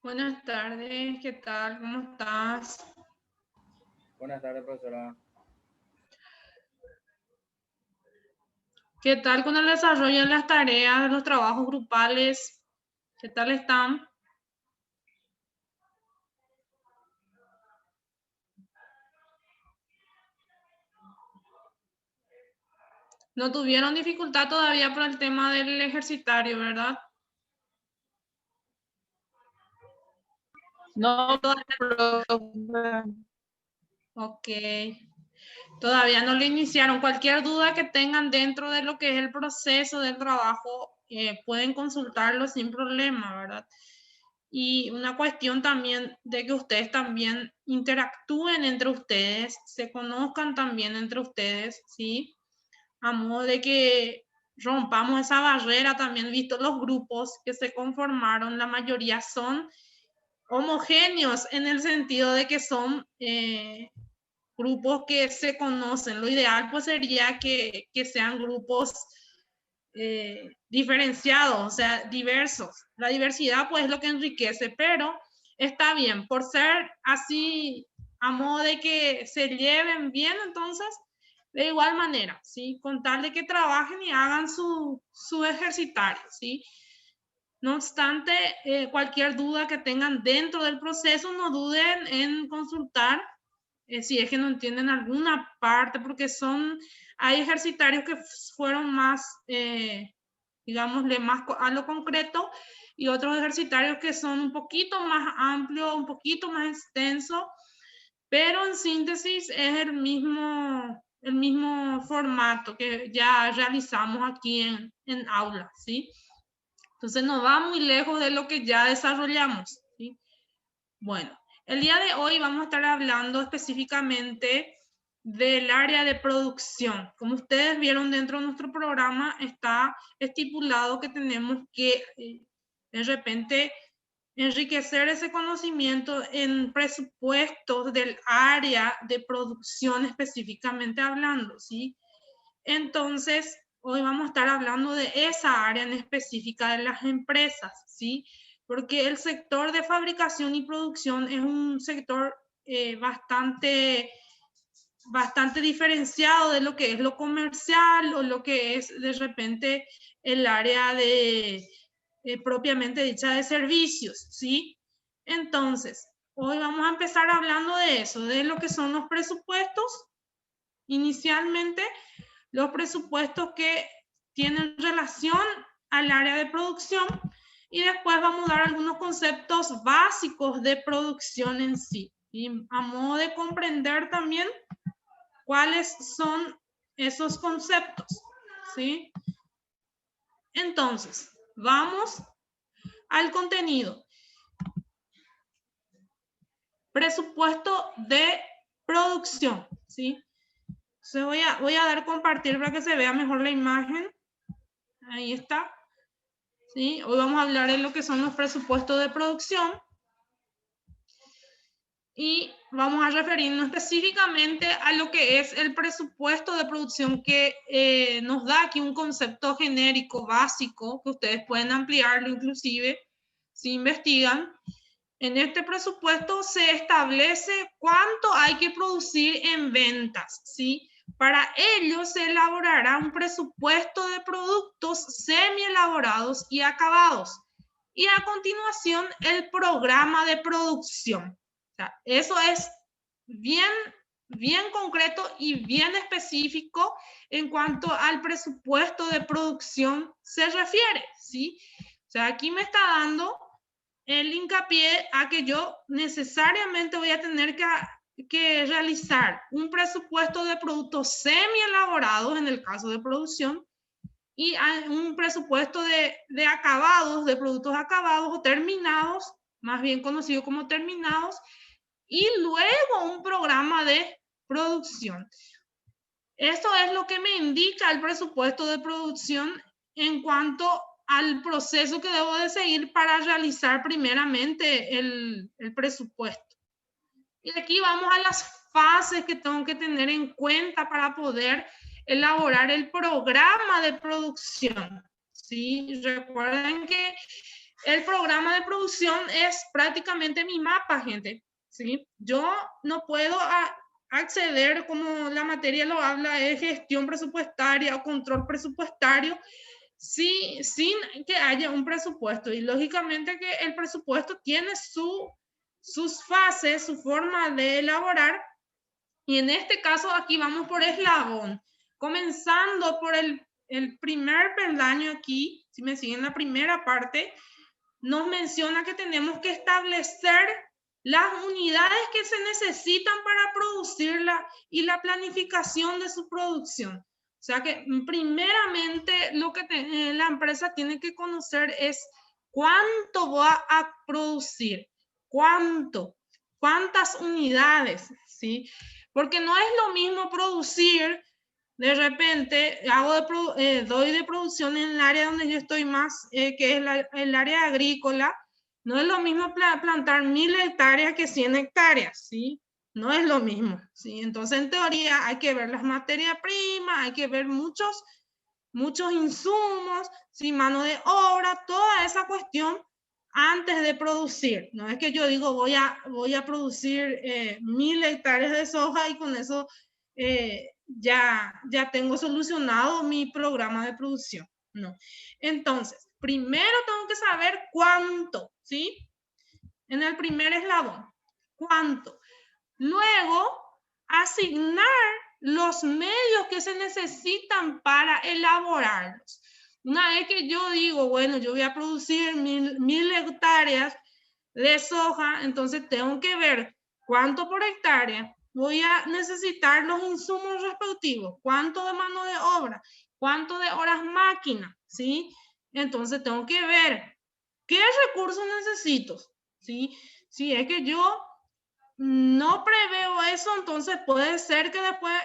Buenas tardes, ¿qué tal? ¿Cómo estás? Buenas tardes, profesora. ¿Qué tal con el desarrollo de las tareas, de los trabajos grupales? ¿Qué tal están? No tuvieron dificultad todavía por el tema del ejercitario, ¿verdad? No, Todavía- profe. Ok. Todavía no lo iniciaron. Cualquier duda que tengan dentro de lo que es el proceso del trabajo, pueden consultarlo sin problema, ¿verdad? Y una cuestión también de que ustedes también interactúen entre ustedes, se conozcan también entre ustedes, ¿sí? A modo de que rompamos esa barrera también, visto los grupos que se conformaron, la mayoría son homogéneos en el sentido de que son grupos que se conocen. Lo ideal pues sería que sean grupos diferenciados, o sea, diversos. La diversidad pues es lo que enriquece, pero está bien, por ser así a modo de que se lleven bien, entonces, de igual manera, ¿sí? Con tal de que trabajen y hagan su ejercitario, ¿sí? No obstante, cualquier duda que tengan dentro del proceso, no duden en consultar si es que no entienden alguna parte, porque hay ejercitarios que fueron más, digámosle, más a lo concreto y otros ejercitarios que son un poquito más amplios, un poquito más extensos, pero en síntesis es el mismo formato que ya realizamos aquí en aula, ¿sí? Entonces no va muy lejos de lo que ya desarrollamos, ¿sí? Bueno, el día de hoy vamos a estar hablando específicamente del área de producción. Como ustedes vieron dentro de nuestro programa, está estipulado que tenemos que de repente enriquecer ese conocimiento en presupuestos del área de producción específicamente hablando, ¿sí? Entonces, hoy vamos a estar hablando de esa área en específica de las empresas, ¿sí? Porque el sector de fabricación y producción es un sector bastante diferenciado de lo que es lo comercial o lo que es de repente el área de propiamente dicha de servicios, ¿sí? Entonces, hoy vamos a empezar hablando de eso, de lo que son los presupuestos. Inicialmente, los presupuestos que tienen relación al área de producción y después vamos a dar algunos conceptos básicos de producción en sí, y a modo de comprender también cuáles son esos conceptos, ¿sí? Entonces, vamos al contenido. Presupuesto de producción, ¿sí? Entonces voy a dar compartir para que se vea mejor la imagen. Ahí está. ¿Sí? Hoy vamos a hablar de lo que son los presupuestos de producción y vamos a referirnos específicamente a lo que es el presupuesto de producción que nos da aquí un concepto genérico básico que ustedes pueden ampliarlo inclusive si investigan. En este presupuesto se establece cuánto hay que producir en ventas, ¿sí? Para ello se elaborará un presupuesto de productos semi-elaborados y acabados. Y a continuación, el programa de producción. O sea, eso es bien, bien concreto y bien específico en cuanto al presupuesto de producción se refiere, ¿sí? O sea, aquí me está dando el hincapié a que yo necesariamente voy a tener que realizar un presupuesto de productos semi elaborados en el caso de producción y un presupuesto de acabados, de productos acabados o terminados, más bien conocido como terminados, y luego un programa de producción. Esto es lo que me indica el presupuesto de producción en cuanto al proceso que debo de seguir para realizar primeramente el presupuesto. Y aquí vamos a las fases que tengo que tener en cuenta para poder elaborar el programa de producción. ¿Sí? Recuerden que el programa de producción es prácticamente mi mapa, gente, ¿sí? Yo no puedo acceder, como la materia lo habla, es gestión presupuestaria o control presupuestario, sí, sin que haya un presupuesto. Y lógicamente que el presupuesto tiene sus fases, su forma de elaborar. Y en este caso aquí vamos por eslabón, comenzando por el primer peldaño aquí, si me siguen la primera parte, nos menciona que tenemos que establecer las unidades que se necesitan para producirla y la planificación de su producción. O sea que primeramente lo que la empresa tiene que conocer es cuánto va a producir, cuántas unidades, ¿sí? Porque no es lo mismo producir, de repente doy de producción en el área donde yo estoy más, que es el área agrícola. No es lo mismo plantar 1000 hectáreas que 100 hectáreas, ¿sí? No es lo mismo, ¿sí? Entonces, en teoría, hay que ver las materias primas, hay que ver muchos insumos, ¿sí? Mano de obra, toda esa cuestión antes de producir. No es que yo digo voy a producir 1000 hectáreas de soja y con eso ya tengo solucionado mi programa de producción. No. Entonces, primero tengo que saber cuánto, ¿sí? En el primer eslabón, cuánto. Luego, asignar los medios que se necesitan para elaborarlos. Una vez que yo digo, bueno, yo voy a producir 1000 hectáreas de soja, entonces tengo que ver cuánto por hectárea voy a necesitar los insumos respectivos, cuánto de mano de obra, cuánto de horas máquina, ¿sí? Entonces tengo que ver qué recursos necesito, ¿sí? Si es que yo no preveo eso, entonces puede ser que después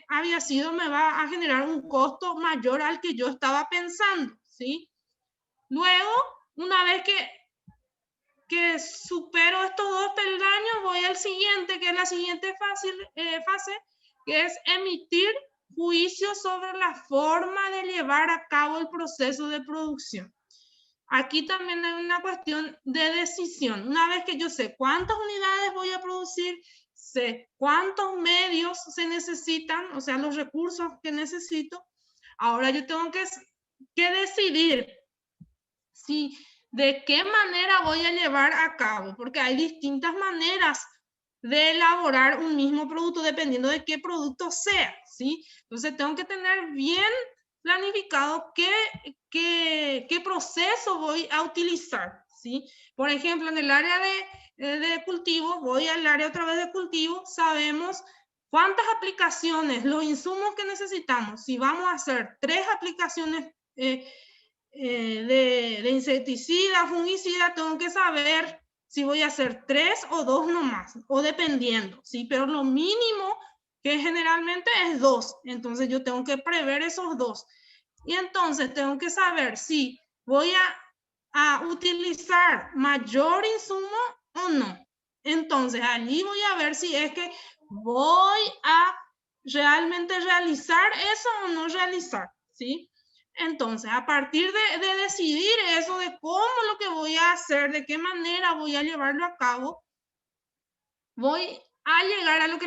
había sido, me va a generar un costo mayor al que yo estaba pensando, ¿sí? Luego, una vez que supero estos dos peldaños, voy al siguiente, que es la siguiente fase, que es emitir juicios sobre la forma de llevar a cabo el proceso de producción. Aquí también hay una cuestión de decisión. Una vez que yo sé cuántas unidades voy a producir, sé cuántos medios se necesitan, o sea, los recursos que necesito, ahora yo tengo que decidir si de qué manera voy a llevar a cabo, porque hay distintas maneras de elaborar un mismo producto dependiendo de qué producto sea, ¿sí? Entonces tengo que tener bien planificado qué proceso voy a utilizar, ¿sí? Por ejemplo, en el área de cultivo, voy al área otra vez de cultivo, sabemos cuántas aplicaciones, los insumos que necesitamos. Si vamos a hacer 3 aplicaciones de insecticida, fungicida, tengo que saber si voy a hacer 3 o 2 nomás, o dependiendo, ¿sí? Pero lo mínimo que generalmente es 2, entonces yo tengo que prever esos 2. Y entonces tengo que saber si voy a utilizar mayor insumo o no. Entonces allí voy a ver si es que voy a realmente realizar eso o no realizar, ¿sí? Entonces, a partir de decidir eso, de cómo lo que voy a hacer, de qué manera voy a llevarlo a cabo, voy a llegar a lo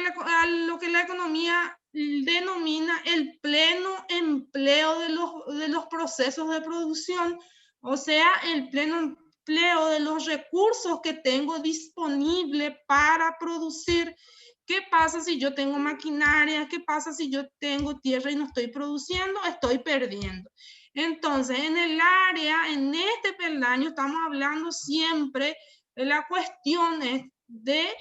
que la economía denomina el pleno empleo de los procesos de producción, o sea, el pleno empleo de los recursos que tengo disponible para producir. ¿Qué pasa si yo tengo maquinaria? ¿Qué pasa si yo tengo tierra y no estoy produciendo? Estoy perdiendo. Entonces, en el área, en este peldaño, estamos hablando siempre de la cuestión de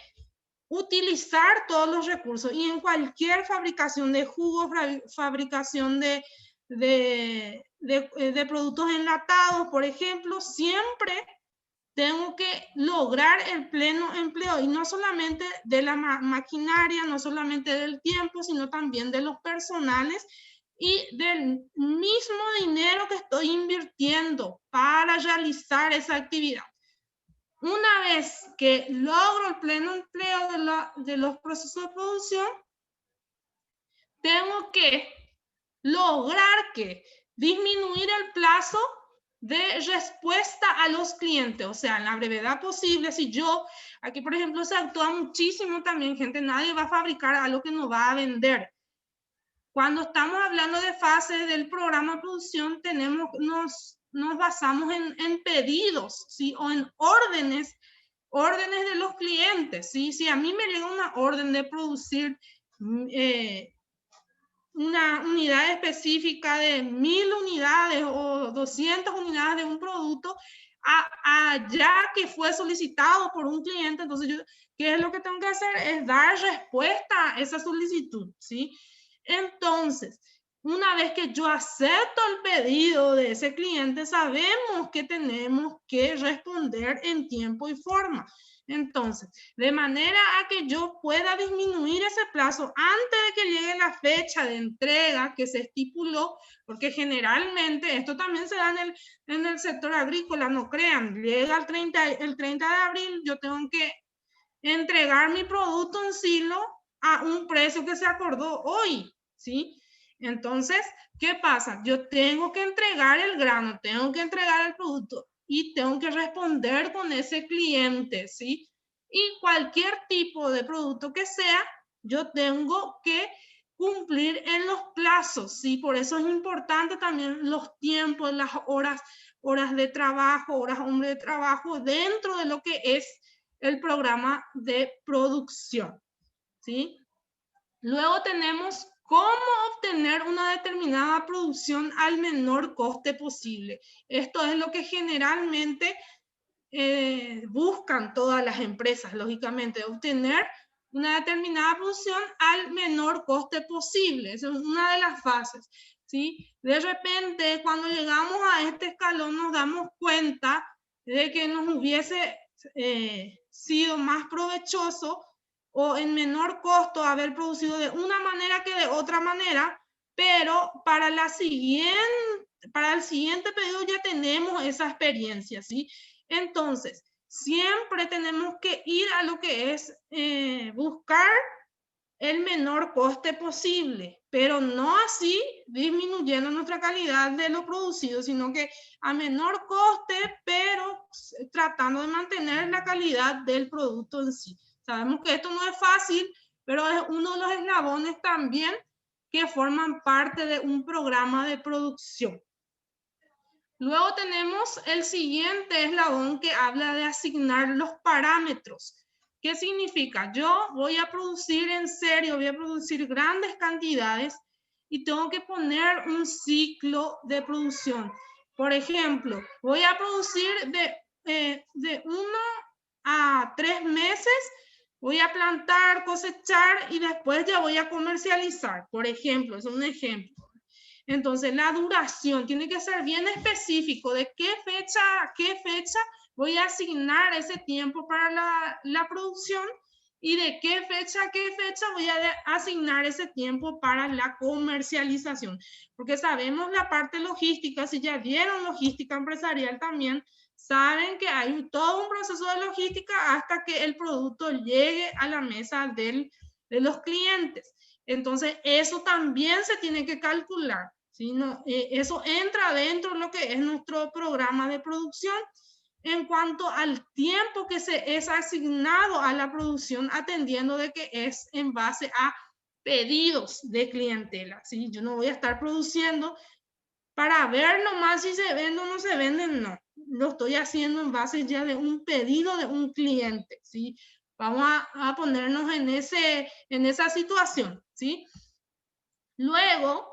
utilizar todos los recursos y en cualquier fabricación de jugos, fabricación de productos enlatados, por ejemplo, siempre tengo que lograr el pleno empleo y no solamente de la maquinaria, no solamente del tiempo, sino también de los personales y del mismo dinero que estoy invirtiendo para realizar esa actividad. Una vez que logro el pleno empleo de los procesos de producción, tengo que lograr que disminuir el plazo de respuesta a los clientes, o sea, en la brevedad posible. Si yo, aquí por ejemplo se actúa muchísimo también, gente, nadie va a fabricar algo que no va a vender. Cuando estamos hablando de fases del programa de producción, nos basamos en pedidos, ¿sí? O en órdenes de los clientes, ¿sí? Si a mí me llega una orden de producir una unidad específica de 1000 unidades o 200 unidades de un producto, ya que fue solicitado por un cliente, entonces yo, ¿qué es lo que tengo que hacer? Es dar respuesta a esa solicitud, ¿sí? Entonces, una vez que yo acepto el pedido de ese cliente, sabemos que tenemos que responder en tiempo y forma. Entonces, de manera a que yo pueda disminuir ese plazo antes de que llegue la fecha de entrega que se estipuló, porque generalmente esto también se da en el sector agrícola, no crean, llega el 30 de abril, yo tengo que entregar mi producto en silo a un precio que se acordó hoy, ¿sí? Entonces, ¿qué pasa? Yo tengo que entregar el grano, tengo que entregar el producto y tengo que responder con ese cliente, ¿sí? Y cualquier tipo de producto que sea, yo tengo que cumplir en los plazos, ¿sí? Por eso es importante también los tiempos, las horas de trabajo, horas hombre de trabajo dentro de lo que es el programa de producción, ¿sí? Luego tenemos cómo obtener una determinada producción al menor coste posible. Esto es lo que generalmente buscan todas las empresas, lógicamente, obtener una determinada producción al menor coste posible. Esa es una de las fases, ¿sí? De repente, cuando llegamos a este escalón, nos damos cuenta de que nos hubiese sido más provechoso o en menor costo haber producido de una manera que de otra manera, pero para el siguiente pedido ya tenemos esa experiencia, ¿sí? Entonces, siempre tenemos que ir a lo que es buscar el menor coste posible, pero no así disminuyendo nuestra calidad de lo producido, sino que a menor coste, pero tratando de mantener la calidad del producto en sí. Sabemos que esto no es fácil, pero es uno de los eslabones también que forman parte de un programa de producción. Luego tenemos el siguiente eslabón que habla de asignar los parámetros. ¿Qué significa? Yo voy a producir en serio, voy a producir grandes cantidades y tengo que poner un ciclo de producción. Por ejemplo, voy a producir de 1 a 3 meses, voy a plantar, cosechar y después ya voy a comercializar. Por ejemplo, es un ejemplo. Entonces, la duración tiene que ser bien específico de qué fecha a qué fecha voy a asignar ese tiempo para la producción y de qué fecha a qué fecha voy a asignar ese tiempo para la comercialización. Porque sabemos la parte logística, si ya vieron logística empresarial también, saben que hay todo un proceso de logística hasta que el producto llegue a la mesa de los clientes. Entonces, eso también se tiene que calcular, ¿sí? No, eso entra dentro de lo que es nuestro programa de producción en cuanto al tiempo que se es asignado a la producción, atendiendo de que es en base a pedidos de clientela, ¿sí? Yo no voy a estar produciendo para ver nomás si se vende o no se vende, no. Lo estoy haciendo en base ya de un pedido de un cliente, ¿sí? Vamos a ponernos en esa situación, ¿sí? Luego,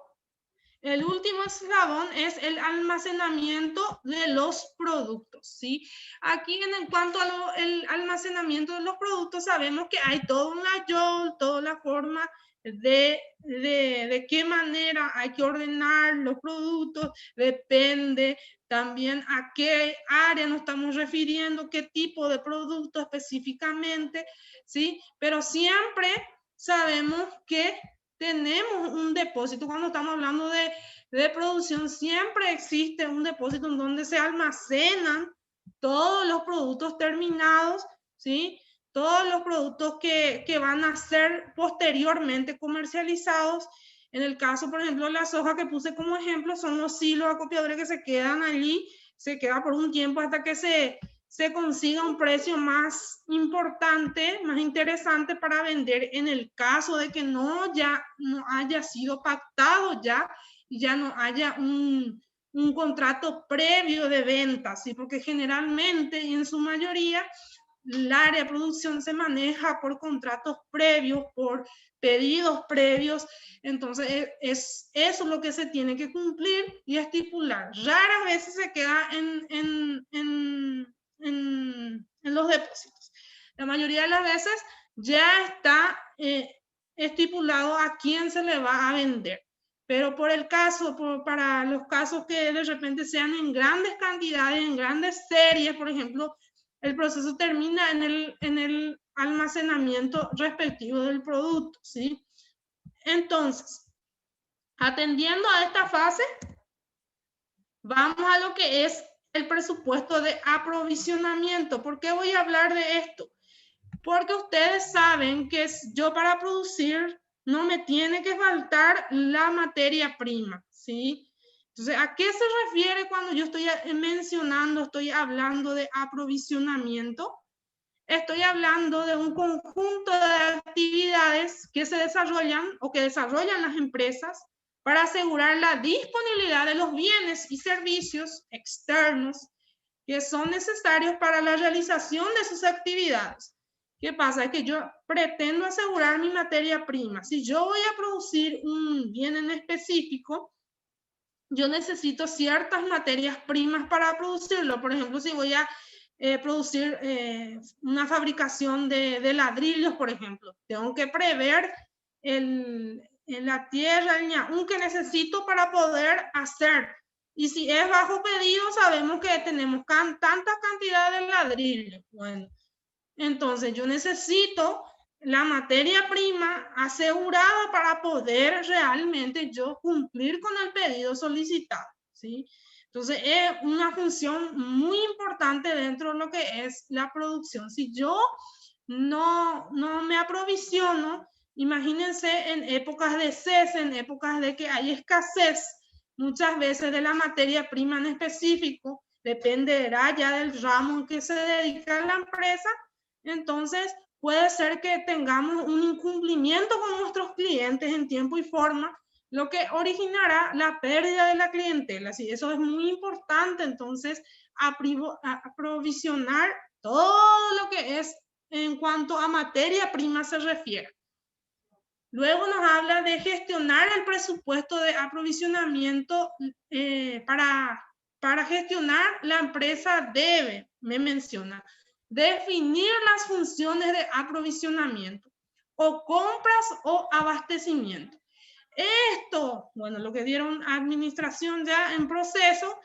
el último eslabón es el almacenamiento de los productos, ¿sí? Aquí en cuanto al almacenamiento de los productos, sabemos que hay todo un layón, toda la forma de qué manera hay que ordenar los productos, depende también a qué área nos estamos refiriendo, qué tipo de producto específicamente, ¿sí? Pero siempre sabemos que tenemos un depósito. Cuando estamos hablando de producción, siempre existe un depósito en donde se almacenan todos los productos terminados, ¿sí? Todos los productos que van a ser posteriormente comercializados. En el caso, por ejemplo, la soja que puse como ejemplo, son los silos acopiadores que se quedan allí se queda por un tiempo hasta que se consiga un precio más importante, más interesante para vender en el caso de que ya no haya sido pactado y ya no haya un contrato previo de venta, ¿sí? Porque generalmente y en su mayoría el área de producción se maneja por contratos previos, por pedidos previos, entonces es eso lo que se tiene que cumplir y estipular. Raras veces se queda en los depósitos. La mayoría de las veces ya está estipulado a quién se le va a vender. Pero por el caso, para los casos que de repente sean en grandes cantidades, en grandes series, por ejemplo, el proceso termina en el almacenamiento respectivo del producto, ¿sí? Entonces, atendiendo a esta fase, vamos a lo que es el presupuesto de aprovisionamiento. ¿Por qué voy a hablar de esto? Porque ustedes saben que yo para producir no me tiene que faltar la materia prima, ¿sí? Entonces, ¿a qué se refiere cuando yo estoy estoy hablando de aprovisionamiento? Estoy hablando de un conjunto de actividades que se desarrollan o que desarrollan las empresas para asegurar la disponibilidad de los bienes y servicios externos que son necesarios para la realización de sus actividades. ¿Qué pasa? Es que yo pretendo asegurar mi materia prima. Si yo voy a producir un bien en específico, yo necesito ciertas materias primas para producirlo. Por ejemplo, si voy a producir una fabricación de ladrillos, por ejemplo, tengo que prever la tierra, el ñaún que necesito para poder hacer. Y si es bajo pedido, sabemos que tenemos tanta cantidad de ladrillos. Bueno, entonces yo necesito la materia prima asegurada para poder realmente yo cumplir con el pedido solicitado, ¿sí? Entonces es una función muy importante dentro de lo que es la producción. Si yo no me aprovisiono, imagínense en épocas de cese, en épocas de que hay escasez, muchas veces de la materia prima en específico, dependerá ya del ramo en que se dedica la empresa, entonces puede ser que tengamos un incumplimiento con nuestros clientes en tiempo y forma, lo que originará la pérdida de la clientela. Sí, eso es muy importante, entonces, aprovisionar todo lo que es en cuanto a materia prima se refiere. Luego nos habla de gestionar el presupuesto de aprovisionamiento. Para gestionar, la empresa debe, me menciona, definir las funciones de aprovisionamiento o compras o abastecimiento. Esto, bueno, lo que dieron administración ya en proceso,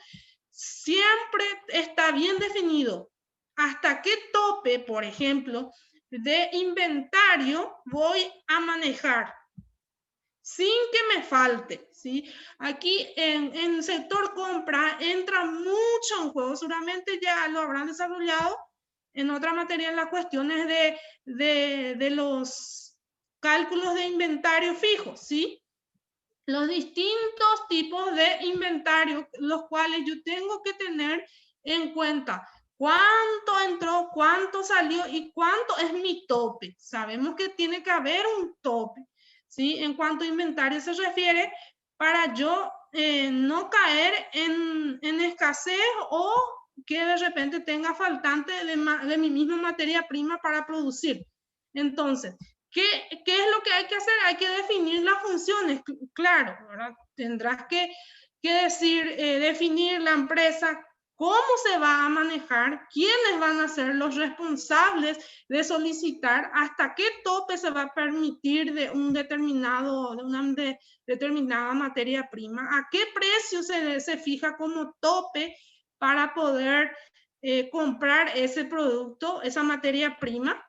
siempre está bien definido. ¿Hasta qué tope, por ejemplo, de inventario voy a manejar sin que me falte? ¿Sí? Aquí en sector compra entra mucho en juego, seguramente ya lo habrán desarrollado en otra materia, en las cuestiones de los cálculos de inventario fijo, ¿sí? Los distintos tipos de inventario, los cuales yo tengo que tener en cuenta cuánto entró, cuánto salió y cuánto es mi tope. Sabemos que tiene que haber un tope, ¿sí? En cuanto a inventario se refiere, para yo no caer en escasez o que de repente tenga faltante de mi misma materia prima para producir. Entonces, ¿qué es lo que hay que hacer? Hay que definir las funciones, claro, ¿verdad? Tendrás que decir, definir la empresa, cómo se va a manejar, quiénes van a ser los responsables de solicitar, hasta qué tope se va a permitir de una determinada materia prima, a qué precio se fija como tope para poder comprar ese producto, esa materia prima.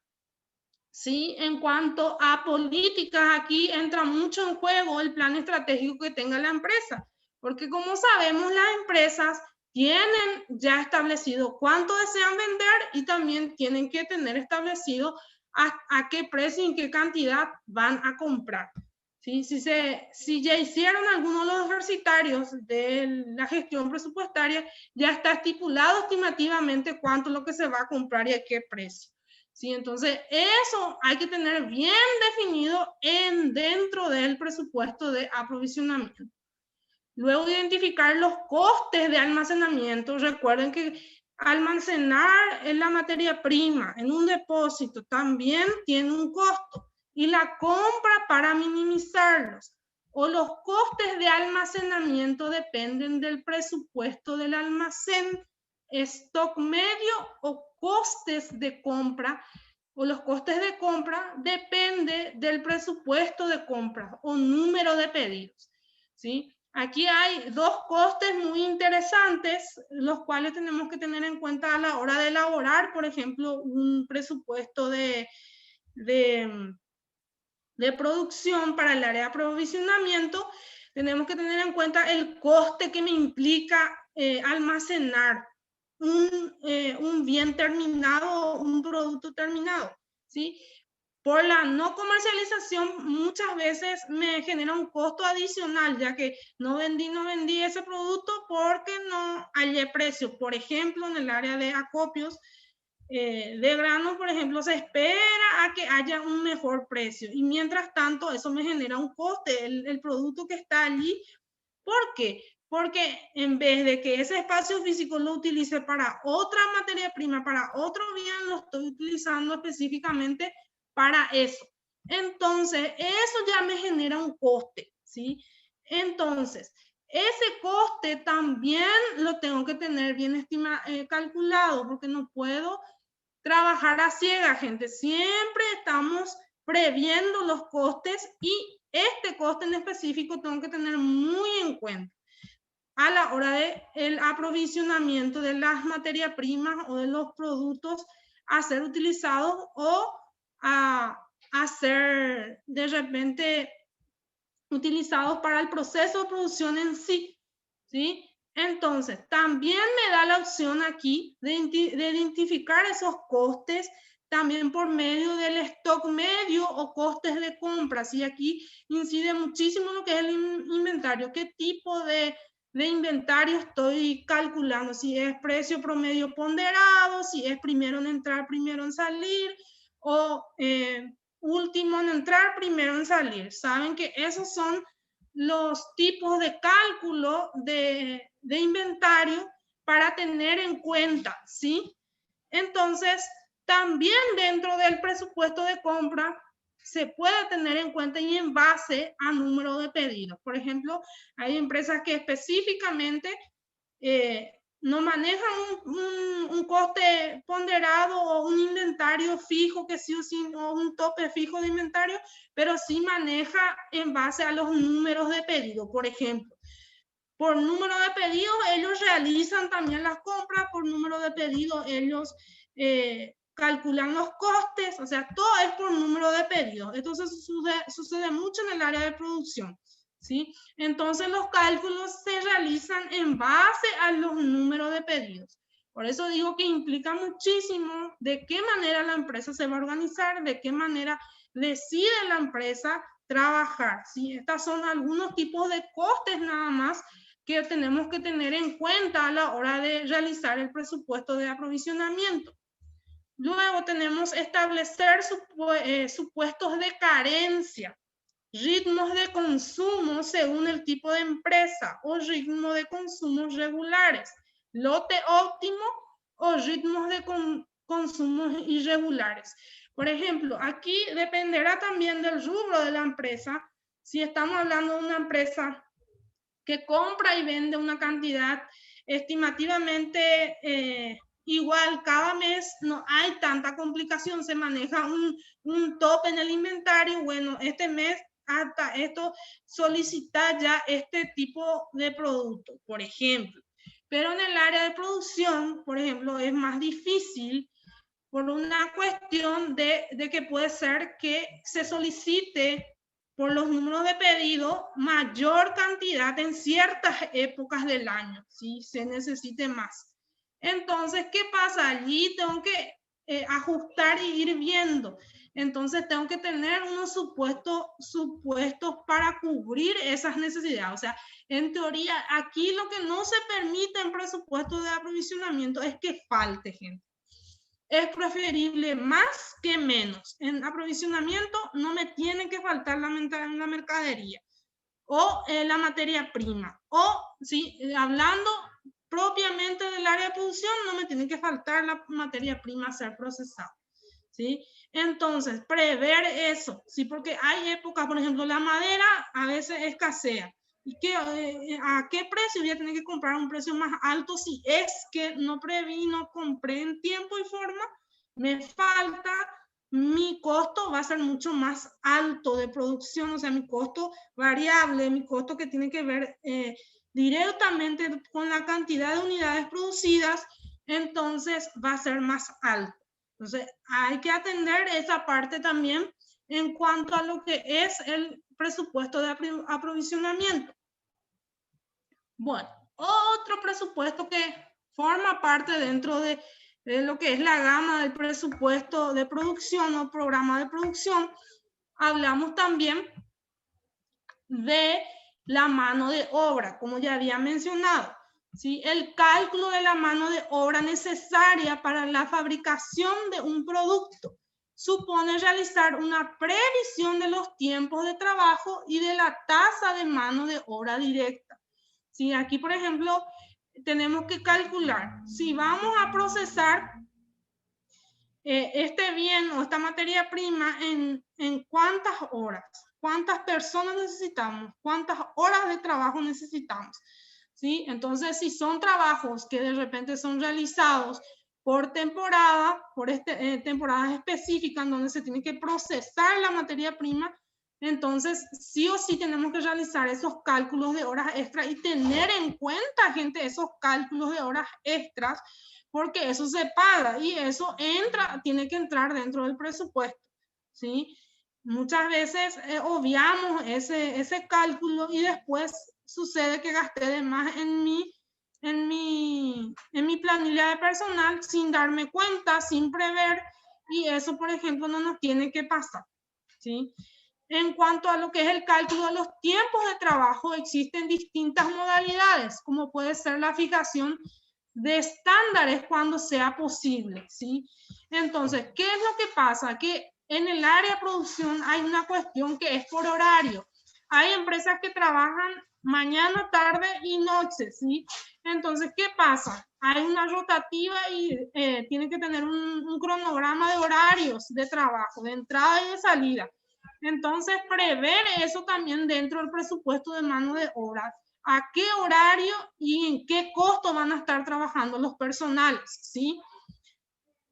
Sí, en cuanto a políticas, aquí entra mucho en juego el plan estratégico que tenga la empresa, porque como sabemos, las empresas tienen ya establecido cuánto desean vender y también tienen que tener establecido a qué precio y en qué cantidad van a comprar. ¿sí? Si ya hicieron algunos de los ejercitarios de la gestión presupuestaria, ya está estipulado estimativamente cuánto es lo que se va a comprar y a qué precio. ¿Sí? Entonces, eso hay que tener bien definido dentro del presupuesto de aprovisionamiento. Luego, identificar los costes de almacenamiento. Recuerden que almacenar en la materia prima en un depósito también tiene un costo, y la compra para minimizarlos o los costes de almacenamiento dependen del presupuesto del almacén, stock medio o costes de compra, o los costes de compra depende del presupuesto de compra o número de pedidos, ¿sí? Aquí hay dos costes muy interesantes, los cuales tenemos que tener en cuenta a la hora de elaborar, por ejemplo, un presupuesto de producción para el área de aprovisionamiento. Tenemos que tener en cuenta el coste que me implica almacenar un bien terminado, un producto terminado, ¿sí? Por la no comercialización, muchas veces me genera un costo adicional, ya que no vendí ese producto porque no hallé precio. Por ejemplo, en el área de acopios de granos, por ejemplo, se espera a que haya un mejor precio. Y mientras tanto, eso me genera un coste, el producto que está allí. ¿Por qué? Porque en vez de que ese espacio físico lo utilice para otra materia prima, para otro bien, lo estoy utilizando específicamente para eso. Entonces, eso ya me genera un coste, ¿sí? Entonces, ese coste también lo tengo que tener bien calculado, porque no puedo trabajar a ciegas, gente. Siempre estamos previendo los costes, y este coste en específico tengo que tener muy en cuenta a la hora del aprovisionamiento de las materias primas o de los productos a ser utilizados o a ser de repente utilizados para el proceso de producción en sí, ¿sí? Entonces, también me da la opción aquí de identificar esos costes también por medio del stock medio o costes de compras. Y aquí incide muchísimo lo que es el inventario. ¿Qué tipo de inventario estoy calculando? Si es precio promedio ponderado, si es primero en entrar, primero en salir, o último en entrar, primero en salir. Saben que esos son los tipos de cálculo de inventario para tener en cuenta, ¿sí? Entonces, también dentro del presupuesto de compra se puede tener en cuenta y en base a número de pedidos. Por ejemplo, hay empresas que específicamente no manejan un coste ponderado o un inventario fijo, que sí o sí, o un tope fijo de inventario, pero sí maneja en base a los números de pedido. Por ejemplo, por número de pedidos ellos realizan también las compras, por número de pedidos ellos calculan los costes, o sea, todo es por número de pedidos. Entonces sucede mucho en el área de producción, ¿sí? Entonces los cálculos se realizan en base a los números de pedidos. Por eso digo que implica muchísimo de qué manera la empresa se va a organizar, de qué manera decide la empresa trabajar, ¿sí? Estos son algunos tipos de costes nada más que tenemos que tener en cuenta a la hora de realizar el presupuesto de aprovisionamiento. Luego tenemos establecer supuestos de carencia, ritmos de consumo según el tipo de empresa o ritmo de consumos regulares, lote óptimo o ritmos de consumos irregulares. Por ejemplo, aquí dependerá también del rubro de la empresa. Si estamos hablando de una empresa que compra y vende una cantidad estimativamente igual cada mes, no hay tanta complicación, se maneja un tope en el inventario. Bueno, este mes hasta esto solicita ya este tipo de producto, por ejemplo. Pero en el área de producción, por ejemplo, es más difícil por una cuestión de que puede ser que se solicite por los números de pedido mayor cantidad en ciertas épocas del año, ¿sí? Se necesite más. Entonces, ¿qué pasa? Allí tengo que ajustar y ir viendo. Entonces tengo que tener unos supuestos para cubrir esas necesidades. O sea, en teoría, aquí lo que no se permite en presupuesto de aprovisionamiento es que falte gente. Es preferible más que menos. En aprovisionamiento no me tiene que faltar la mercadería o la materia prima. O, ¿sí? Hablando propiamente del área de producción, no me tiene que faltar la materia prima a ser procesada. ¿Sí? Entonces, prever eso, ¿sí? Porque hay épocas, por ejemplo, la madera a veces escasea. ¿Y a qué precio voy a tener que comprar un precio más alto si es que no preví, no compré en tiempo y forma? Me falta, mi costo va a ser mucho más alto de producción, o sea, mi costo variable, mi costo que tiene que ver directamente con la cantidad de unidades producidas, entonces va a ser más alto. Entonces, hay que atender esa parte también en cuanto a lo que es el presupuesto de aprovisionamiento. Bueno, otro presupuesto que forma parte dentro de lo que es la gama del presupuesto de producción o programa de producción, hablamos también de la mano de obra, como ya había mencionado. ¿Sí? El cálculo de la mano de obra necesaria para la fabricación de un producto supone realizar una previsión de los tiempos de trabajo y de la tasa de mano de obra directa. ¿Sí? Aquí, por ejemplo, tenemos que calcular si vamos a procesar este bien o esta materia prima en cuántas horas, cuántas personas necesitamos, cuántas horas de trabajo necesitamos. ¿Sí? Entonces, si son trabajos que de repente son realizados por temporada, por temporadas específicas en donde se tiene que procesar la materia prima, entonces sí o sí tenemos que realizar esos cálculos de horas extras y tener en cuenta, gente, esos cálculos de horas extras, porque eso se paga y eso tiene que entrar dentro del presupuesto, ¿sí? Muchas veces obviamos ese cálculo y después sucede que gasté de más en mi planilla de personal sin darme cuenta, sin prever, y eso, por ejemplo, no nos tiene que pasar, ¿sí? En cuanto a lo que es el cálculo de los tiempos de trabajo, existen distintas modalidades, como puede ser la fijación de estándares cuando sea posible, ¿sí? Entonces, ¿qué es lo que pasa? Que en el área de producción hay una cuestión que es por horario. Hay empresas que trabajan mañana, tarde y noche, ¿sí? Entonces, ¿qué pasa? Hay una rotativa y tiene que tener un cronograma de horarios de trabajo, de entrada y de salida. Entonces, prever eso también dentro del presupuesto de mano de obra. ¿A qué horario y en qué costo van a estar trabajando los personales? ¿Sí?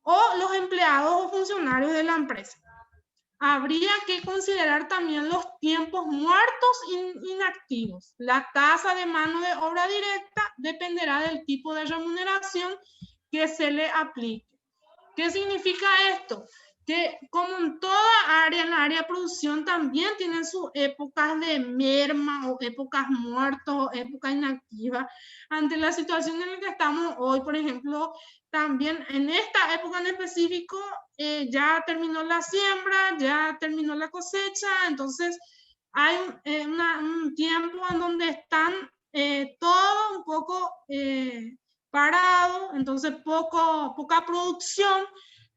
O los empleados o funcionarios de la empresa. Habría que considerar también los tiempos muertos inactivos. La tasa de mano de obra directa dependerá del tipo de remuneración que se le aplique. ¿Qué significa esto? Que como en toda área, en la área de producción también tienen sus épocas de merma o épocas muertas o épocas inactivas. Ante la situación en la que estamos hoy, por ejemplo, también en esta época en específico, ya terminó la siembra, ya terminó la cosecha, entonces hay un tiempo en donde están todo un poco parado, entonces poca producción.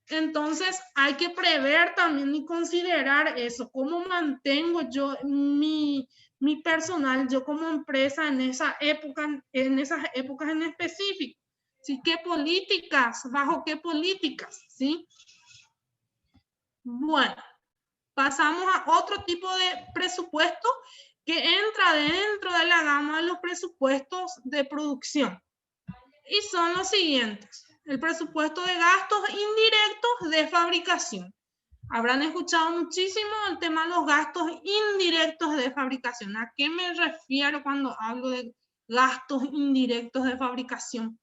Entonces hay que prever también y considerar eso, cómo mantengo yo mi personal, yo como empresa en esas épocas en específico. ¿Sí? ¿Qué políticas? ¿Bajo qué políticas? ¿Sí? Bueno, pasamos a otro tipo de presupuesto que entra dentro de la gama de los presupuestos de producción. Y son los siguientes. El presupuesto de gastos indirectos de fabricación. Habrán escuchado muchísimo el tema de los gastos indirectos de fabricación. ¿A qué me refiero cuando hablo de gastos indirectos de fabricación?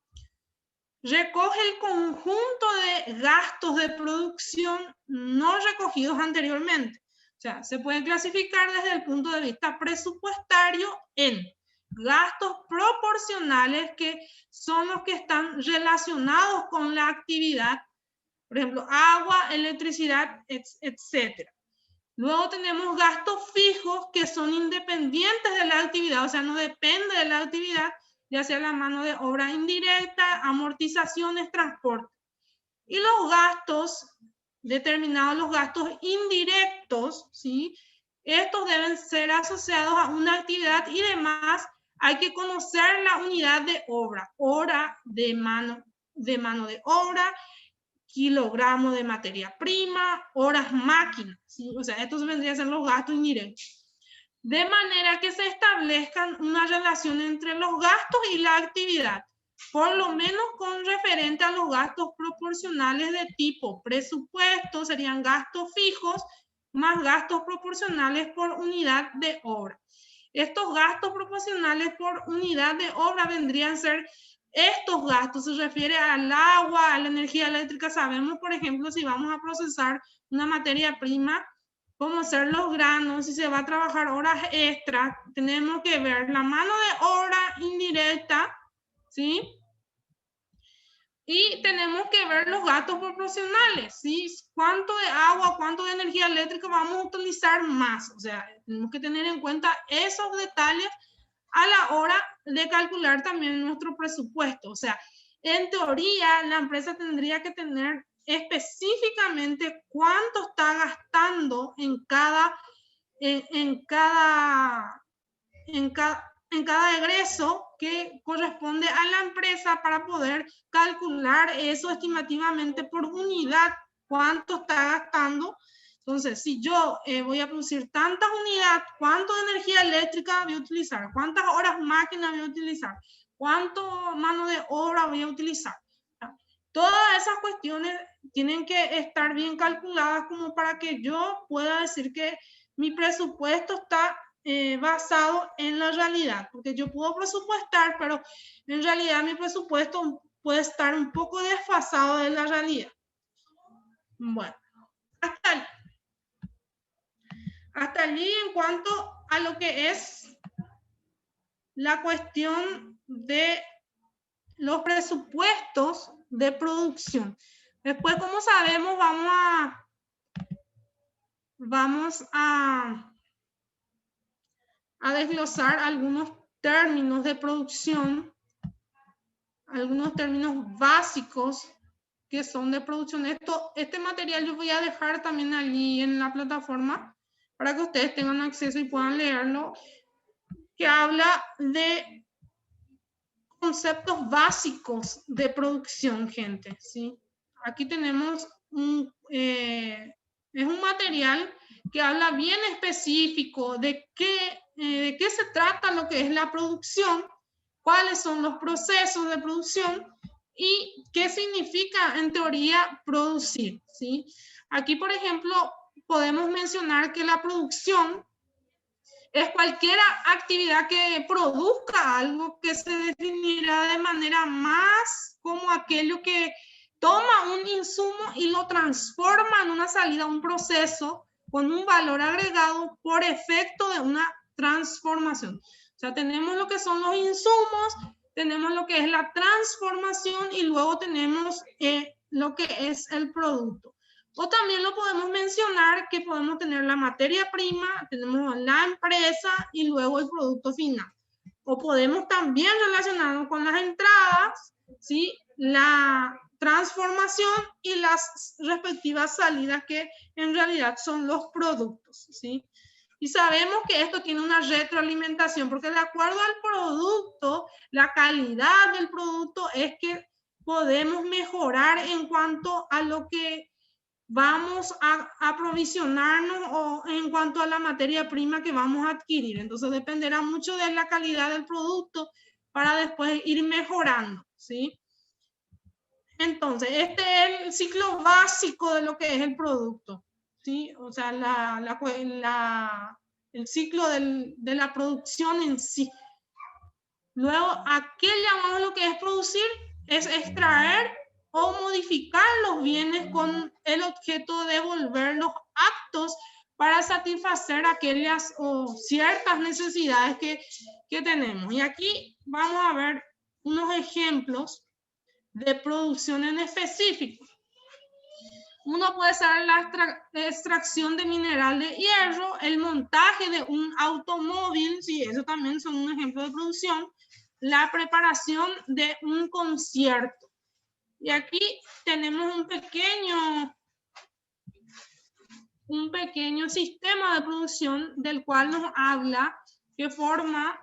Recoge el conjunto de gastos de producción no recogidos anteriormente. O sea, se pueden clasificar desde el punto de vista presupuestario en gastos proporcionales, que son los que están relacionados con la actividad, Por ejemplo, agua, electricidad, etcétera. Luego tenemos gastos fijos que son independientes de la actividad, o sea, no depende de la actividad, ya sea la mano de obra indirecta, amortizaciones, transporte. Y los gastos, determinados los gastos indirectos, ¿sí? Estos deben ser asociados a una actividad y demás. Hay que conocer la unidad de obra, hora de mano de obra, kilogramo de materia prima, horas máquina, ¿sí? O sea, estos vendrían a ser los gastos indirectos. De manera que se establezcan una relación entre los gastos y la actividad, por lo menos con referente a los gastos proporcionales de tipo presupuesto, serían gastos fijos más gastos proporcionales por unidad de obra. Estos gastos proporcionales por unidad de obra vendrían a ser estos gastos, se refiere al agua, a la energía eléctrica. Sabemos, por ejemplo, si vamos a procesar una materia prima, como ser los granos, si se va a trabajar horas extras, tenemos que ver la mano de obra indirecta, ¿sí? Y tenemos que ver los gastos proporcionales, ¿sí? Cuánto de agua, cuánto de energía eléctrica vamos a utilizar más. O sea, tenemos que tener en cuenta esos detalles a la hora de calcular también nuestro presupuesto. O sea, en teoría, la empresa tendría que tener específicamente cuánto está gastando en cada egreso que corresponde a la empresa para poder calcular eso estimativamente por unidad, cuánto está gastando. Entonces, si yo voy a producir tantas unidades, ¿cuánto de energía eléctrica voy a utilizar? ¿Cuántas horas máquina voy a utilizar? ¿Cuánto mano de obra voy a utilizar? Todas esas cuestiones tienen que estar bien calculadas como para que yo pueda decir que mi presupuesto está basado en la realidad, porque yo puedo presupuestar, pero en realidad mi presupuesto puede estar un poco desfasado de la realidad. Bueno, hasta allí en cuanto a lo que es la cuestión de los presupuestos de producción. Después, como sabemos, vamos a desglosar algunos términos de producción, algunos términos básicos que son de producción. Este material yo voy a dejar también allí en la plataforma para que ustedes tengan acceso y puedan leerlo, que habla de conceptos básicos de producción, gente, ¿sí? Aquí tenemos es un material que habla bien específico de qué se trata lo que es la producción, cuáles son los procesos de producción y qué significa en teoría producir, ¿sí? Aquí, por ejemplo, podemos mencionar que la producción es cualquier actividad que produzca algo que se definirá de manera más como aquello que toma un insumo y lo transforma en una salida, un proceso con un valor agregado por efecto de una transformación. O sea, tenemos lo que son los insumos, tenemos lo que es la transformación y luego tenemos lo que es el producto. O también lo podemos mencionar que podemos tener la materia prima, tenemos la empresa y luego el producto final. O podemos también relacionarnos con las entradas, ¿sí? La transformación y las respectivas salidas que en realidad son los productos, ¿sí? Y sabemos que esto tiene una retroalimentación porque de acuerdo al producto, la calidad del producto es que podemos mejorar en cuanto a lo que vamos a aprovisionarnos o en cuanto a la materia prima que vamos a adquirir. Entonces dependerá mucho de la calidad del producto para después ir mejorando, ¿sí? Entonces, este es el ciclo básico de lo que es el producto, ¿sí? O sea, el ciclo de la producción en sí. Luego, ¿a qué llamamos lo que es producir? Es extraer o modificar los bienes con el objeto de volverlos aptos para satisfacer aquellas o ciertas necesidades que tenemos. Y aquí vamos a ver unos ejemplos de producción en específico. Uno puede ser la extracción de mineral de hierro, el montaje de un automóvil, sí, eso también son un ejemplo de producción, la preparación de un concierto. Y aquí tenemos un pequeño sistema de producción del cual nos habla que forma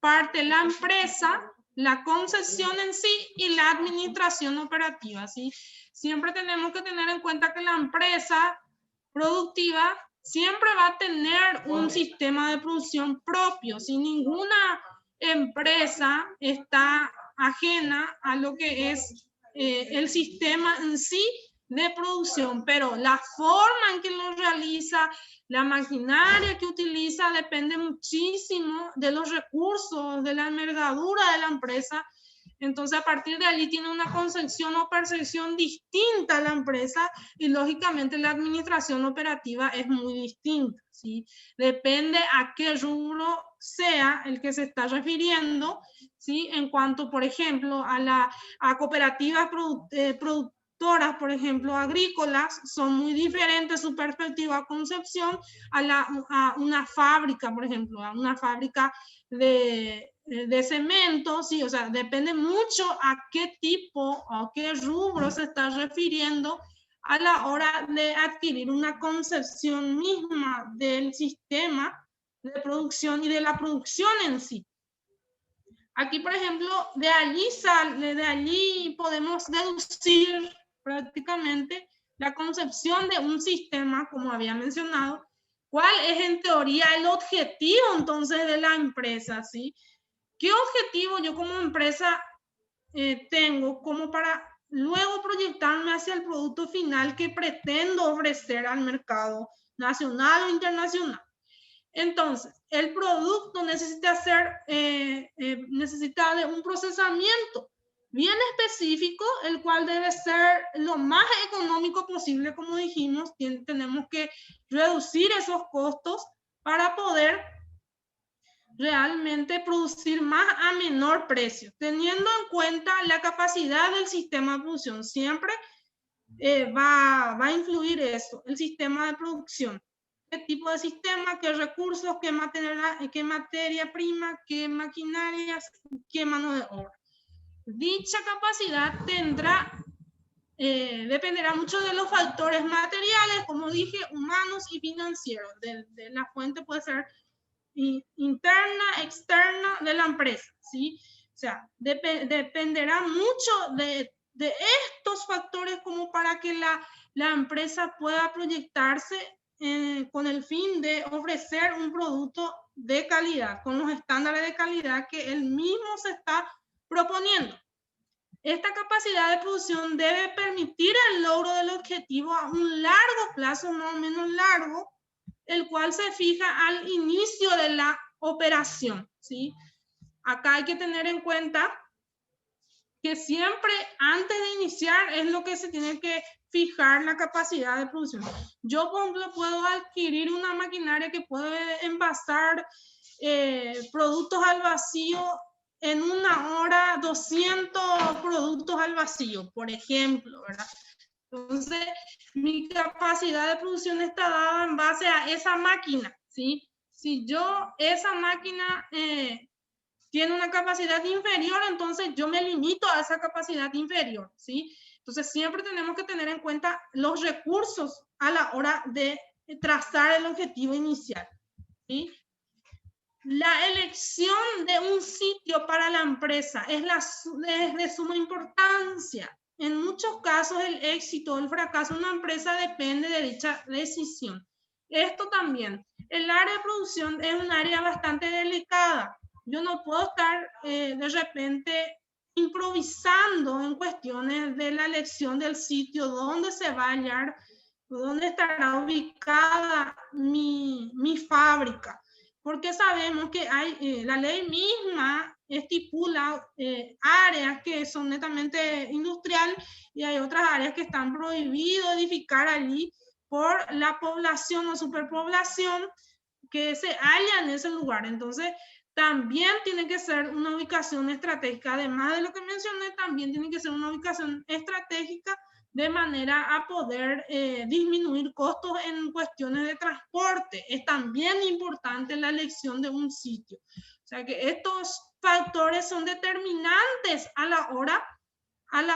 parte la empresa, la concesión en sí y la administración operativa, ¿sí? Siempre tenemos que tener en cuenta que la empresa productiva siempre va a tener un sistema de producción propio. Si ninguna empresa está ajena a lo que es el sistema en sí de producción, pero la forma en que lo realiza, la maquinaria que utiliza depende muchísimo de los recursos, de la envergadura de la empresa. Entonces, a partir de allí tiene una concepción o percepción distinta a la empresa y, lógicamente, la administración operativa es muy distinta, ¿sí? Depende a qué rubro sea el que se está refiriendo, ¿sí? En cuanto, por ejemplo, a cooperativas productoras, por ejemplo, agrícolas, son muy diferentes su perspectiva o concepción a una fábrica, por ejemplo, a una fábrica de cemento, sí, o sea, depende mucho a qué tipo o a qué rubro se está refiriendo a la hora de adquirir una concepción misma del sistema de producción y de la producción en sí. Aquí, por ejemplo, de allí podemos deducir prácticamente la concepción de un sistema, como había mencionado, cuál es en teoría el objetivo entonces de la empresa, ¿sí? ¿Qué objetivo yo como empresa tengo como para luego proyectarme hacia el producto final que pretendo ofrecer al mercado nacional o internacional? Entonces, el producto necesita necesita de un procesamiento bien específico, el cual debe ser lo más económico posible, como dijimos. Tenemos que reducir esos costos para poder realmente producir más a menor precio, teniendo en cuenta la capacidad del sistema de producción. Siempre va a influir eso, el sistema de producción. ¿Qué tipo de sistema, qué recursos, qué materia prima, qué maquinarias, qué mano de obra? Dicha capacidad dependerá mucho de los factores materiales, como dije, humanos y financieros. De la fuente puede ser interna, externa de la empresa, ¿sí? O sea, dependerá mucho de estos factores como para que la empresa pueda proyectarse con el fin de ofrecer un producto de calidad, con los estándares de calidad que él mismo se está proponiendo. Esta capacidad de producción debe permitir el logro del objetivo a un largo plazo, más o menos largo, el cual se fija al inicio de la operación, ¿sí? Acá hay que tener en cuenta que siempre antes de iniciar es lo que se tiene que fijar la capacidad de producción. Yo, por ejemplo, puedo adquirir una maquinaria que puede envasar productos al vacío en una hora, 200 productos al vacío, por ejemplo, ¿verdad? Entonces, mi capacidad de producción está dada en base a esa máquina, ¿sí? Si esa máquina tiene una capacidad inferior, entonces yo me limito a esa capacidad inferior, ¿sí? Entonces, siempre tenemos que tener en cuenta los recursos a la hora de trazar el objetivo inicial, ¿sí? La elección de un sitio para la empresa es de suma importancia. En muchos casos, el éxito o el fracaso de una empresa depende de dicha decisión. Esto también, el área de producción es un área bastante delicada. Yo no puedo estar de repente improvisando en cuestiones de la elección del sitio, dónde se va a hallar, dónde estará ubicada mi fábrica. Porque sabemos que la ley misma estipula áreas que son netamente industriales y hay otras áreas que están prohibido edificar allí por la población o superpoblación que se halla en ese lugar. Entonces, también tiene que ser una ubicación estratégica. Además de lo que mencioné, también tiene que ser una ubicación estratégica de manera a poder disminuir costos en cuestiones de transporte. Es también importante la elección de un sitio. O sea que estos factores son determinantes a la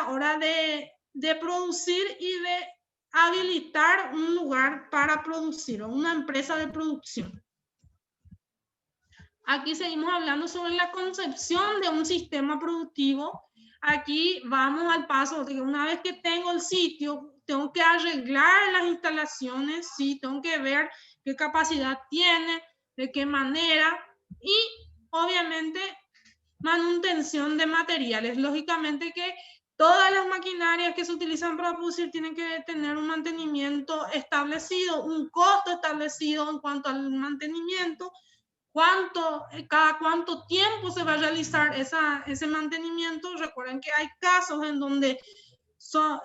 hora de producir y de habilitar un lugar para producir o una empresa de producción. Aquí seguimos hablando sobre la concepción de un sistema productivo. Aquí vamos al paso de que una vez que tengo el sitio, tengo que arreglar las instalaciones, ¿sí? Tengo que ver qué capacidad tiene, de qué manera y obviamente manutención de materiales. Lógicamente que todas las maquinarias que se utilizan para producir tienen que tener un mantenimiento establecido, un costo establecido en cuanto al mantenimiento, cada cuánto tiempo se va a realizar ese mantenimiento. Recuerden que hay casos en donde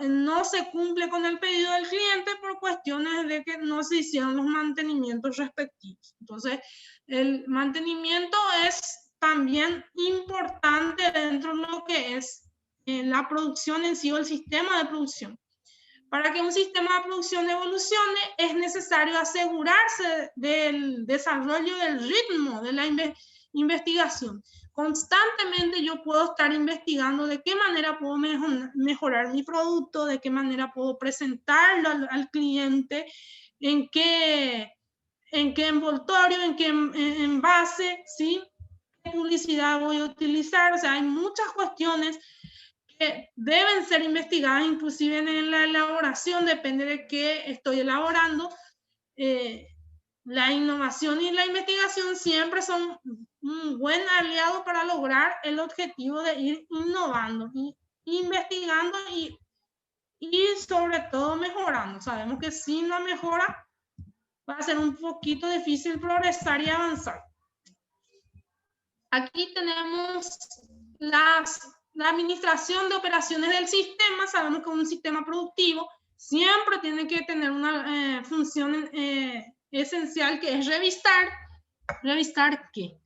no se cumple con el pedido del cliente por cuestiones de que no se hicieron los mantenimientos respectivos. Entonces, el mantenimiento es también importante dentro de lo que es la producción en sí o el sistema de producción. Para que un sistema de producción evolucione, es necesario asegurarse del desarrollo del ritmo de la investigación. Constantemente yo puedo estar investigando de qué manera puedo mejorar mi producto, de qué manera puedo presentarlo al cliente, en qué envoltorio, en qué envase, ¿sí? ¿Qué publicidad voy a utilizar? O sea, hay muchas cuestiones que deben ser investigadas, inclusive en la elaboración, depende de qué estoy elaborando. La innovación y la investigación siempre son un buen aliado para lograr el objetivo de ir innovando, y investigando y sobre todo mejorando. Sabemos que sin la mejora va a ser un poquito difícil progresar y avanzar. Aquí tenemos la administración de operaciones del sistema. Sabemos que un sistema productivo siempre tiene que tener una función esencial, que es revisar. ¿Revisar qué?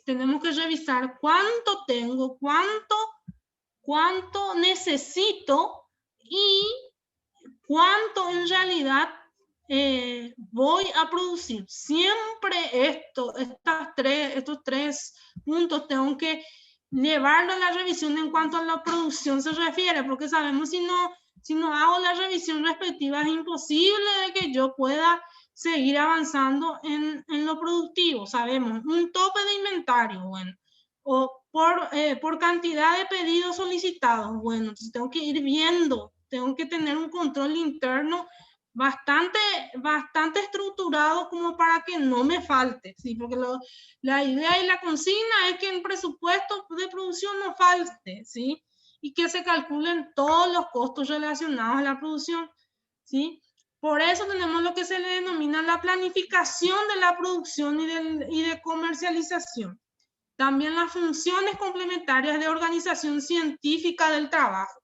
Tenemos que revisar cuánto tengo, cuánto necesito y cuánto en realidad voy a producir. Siempre estos tres puntos tengo que llevarlo a la revisión en cuanto a la producción se refiere, porque sabemos si no hago la revisión respectiva es imposible de que yo pueda seguir avanzando en lo productivo. Sabemos un tope de inventario, bueno, o por cantidad de pedidos solicitados, bueno, entonces tengo que ir viendo, tengo que tener un control interno bastante estructurado como para que no me falte, ¿sí? Porque la idea y la consigna es que en presupuesto de producción no falte, ¿sí? Y que se calculen todos los costos relacionados a la producción, ¿sí? Por eso tenemos lo que se le denomina la planificación de la producción y de comercialización. También las funciones complementarias de organización científica del trabajo.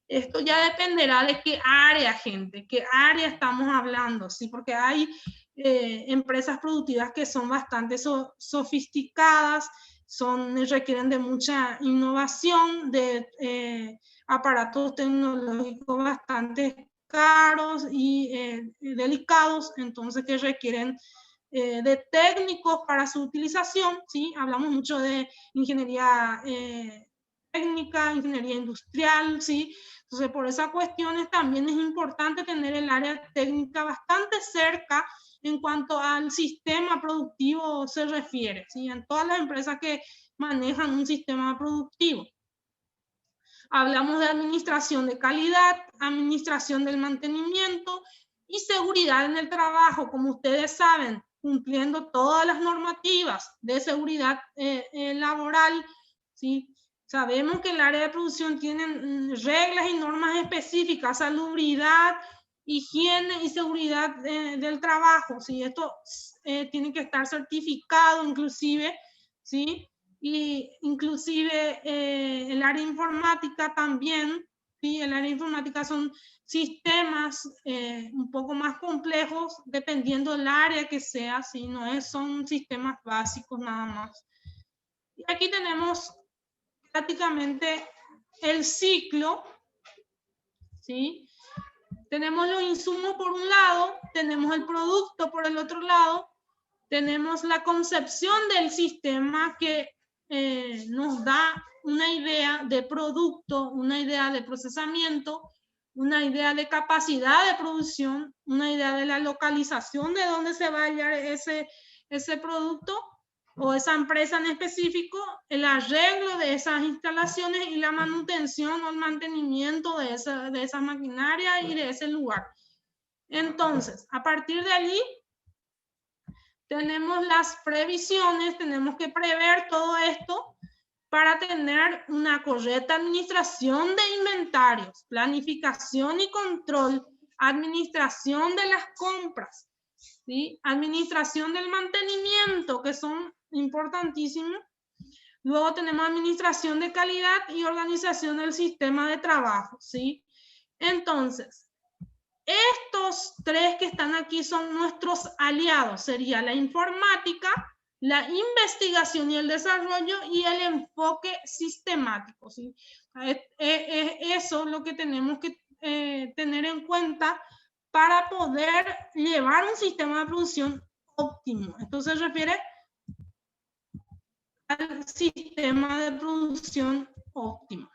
Esto ya dependerá de qué área, gente, qué área estamos hablando, ¿sí? Porque hay empresas productivas que son bastante sofisticadas, requieren de mucha innovación, de aparatos tecnológicos bastante caros y delicados, entonces que requieren de técnicos para su utilización, ¿sí? Hablamos mucho de ingeniería técnica, ingeniería industrial, ¿sí? Entonces, por esas cuestiones también es importante tener el área técnica bastante cerca en cuanto al sistema productivo se refiere, ¿sí? En todas las empresas que manejan un sistema productivo. Hablamos de administración de calidad, administración del mantenimiento y seguridad en el trabajo. Como ustedes saben, cumpliendo todas las normativas de seguridad laboral, ¿sí? Sabemos que el área de producción tiene reglas y normas específicas, salubridad, higiene y seguridad del trabajo, ¿sí? Esto tiene que estar certificado inclusive, ¿sí? Y inclusive el área informática también, ¿sí? El área informática son sistemas un poco más complejos dependiendo del área que sea, ¿sí? No son sistemas básicos nada más. Y aquí tenemos prácticamente el ciclo ¿sí? Tenemos los insumos por un lado, tenemos el producto por el otro lado, tenemos la concepción del sistema que nos da una idea de producto, una idea de procesamiento, una idea de capacidad de producción, una idea de la localización de dónde se va a hallar ese producto o esa empresa en específico, el arreglo de esas instalaciones y la manutención o el mantenimiento de esa maquinaria y de ese lugar. Entonces, a partir de allí, tenemos las previsiones, tenemos que prever todo esto para tener una correcta administración de inventarios, planificación y control, administración de las compras, ¿sí? Administración del mantenimiento, que son importantísimos. Luego tenemos administración de calidad y organización del sistema de trabajo, ¿sí? Entonces, estos tres que están aquí son nuestros aliados. Sería la informática, la investigación y el desarrollo y el enfoque sistemático, ¿sí? Eso es lo que tenemos que tener en cuenta para poder llevar un sistema de producción óptimo. Esto se refiere al sistema de producción óptimo.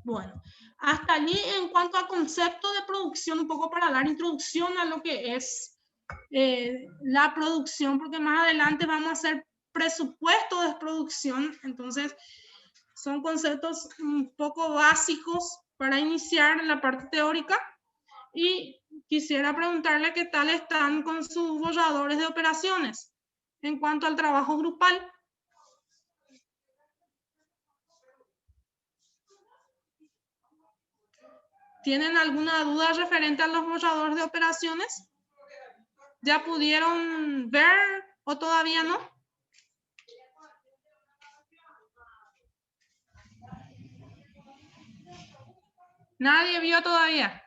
Bueno, hasta allí en cuanto a concepto de producción, un poco para dar introducción a lo que es la producción, porque más adelante vamos a hacer presupuesto de producción, entonces son conceptos un poco básicos para iniciar en la parte teórica. Y quisiera preguntarle qué tal están con sus borradores de operaciones en cuanto al trabajo grupal. ¿Tienen alguna duda referente a los borradores de operaciones? ¿Ya pudieron ver o todavía no? ¿Nadie vio todavía?